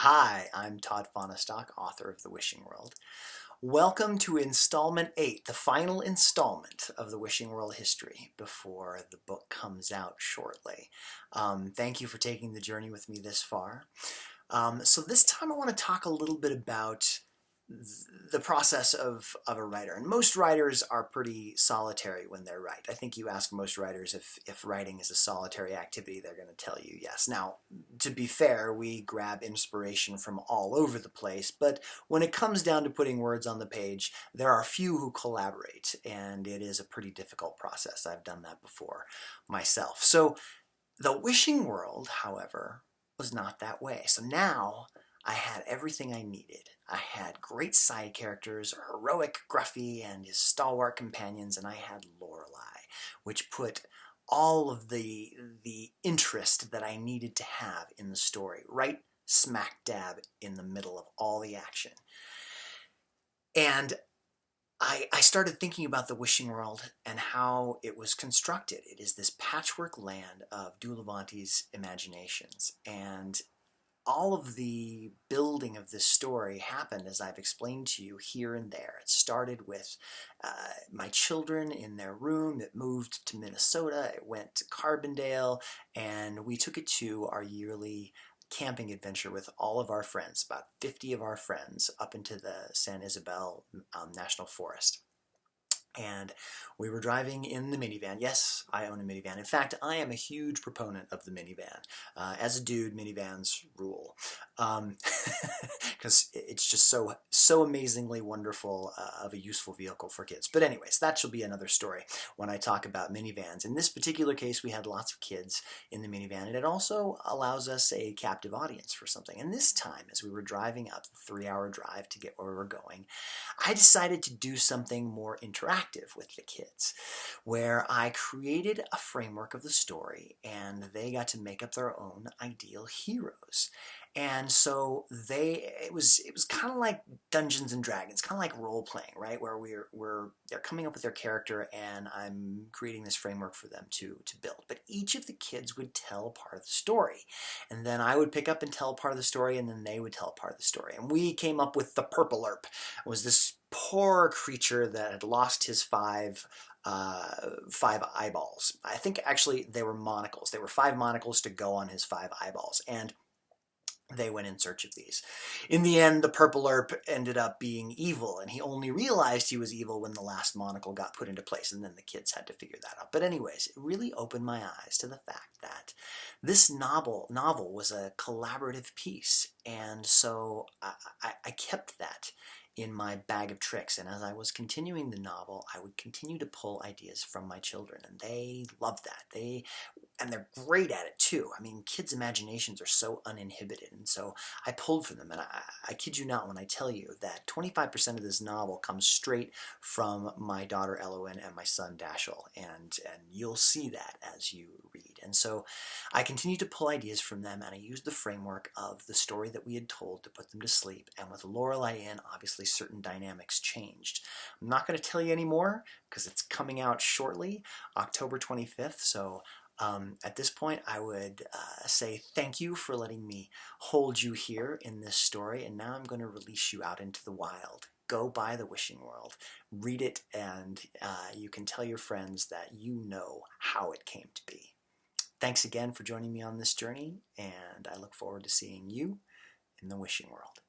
Hi, I'm Todd Fahnestock, author of The Wishing World. Welcome to installment 8, the final installment of The Wishing World history before the book comes out shortly. Thank you for taking the journey with me this far. So this time I want to talk a little bit about the process of a writer. And most writers are pretty solitary when they write. I think you ask most writers if writing is a solitary activity, they're going to tell you yes. Now, to be fair, we grab inspiration from all over the place, but when it comes down to putting words on the page, there are few who collaborate, and it is a pretty difficult process. I've done that before myself. So The Wishing World, however, was not that way. So now I had everything I needed. I had great side characters, heroic Gruffy and his stalwart companions, and I had Lorelei, which put all of the interest that I needed to have in the story right smack dab in the middle of all the action. And I started thinking about the Wishing World and how it was constructed. It is this patchwork land of Dullavante's imaginations, and all of the building of this story happened, as I've explained to you, here and there. It started with my children in their room. It moved to Minnesota. It went to Carbondale, and we took it to our yearly camping adventure with all of our friends, about 50 of our friends, up into the San Isabel National Forest. And we were driving in the minivan. Yes, I own a minivan. In fact, I am a huge proponent of the minivan. As a dude, minivans rule. Because it's just so amazingly wonderful of a useful vehicle for kids. But anyways, that shall be another story when I talk about minivans. In this particular case, we had lots of kids in the minivan, and it also allows us a captive audience for something. And this time, as we were driving up the 3-hour drive to get where we were going, I decided to do something more interactive with the kids, where I created a framework of the story and they got to make up their own ideal heroes. And so it was kind of like Dungeons and Dragons, kind of like role playing, right? Where they're coming up with their character and I'm creating this framework for them to build. But each of the kids would tell a part of the story, and then I would pick up and tell a part of the story, and then they would tell a part of the story. And we came up with the Purplerp. It was this poor creature that had lost his five eyeballs. I think actually they were monocles. They were 5 monocles to go on his 5 eyeballs, and they went in search of these. In the end, the Purplerp ended up being evil, and he only realized he was evil when the last monocle got put into place, and then the kids had to figure that out. But anyways, it really opened my eyes to the fact that this novel was a collaborative piece, and so I kept that in my bag of tricks. And as I was continuing the novel, I would continue to pull ideas from my children, and they loved that. And they're great at it too. I mean, kids' imaginations are so uninhibited, and so I pulled from them. And I kid you not when I tell you that 25% of this novel comes straight from my daughter Elowen and my son Dashiell, and you'll see that as you read. And so I continued to pull ideas from them, and I used the framework of the story that we had told to put them to sleep. And with Lorelei in, obviously certain dynamics changed. I'm not going to tell you anymore because it's coming out shortly, October 25th. So at this point, I would say thank you for letting me hold you here in this story, and now I'm going to release you out into the wild. Go buy The Wishing World, read it, and you can tell your friends that you know how it came to be. Thanks again for joining me on this journey, and I look forward to seeing you in The Wishing World.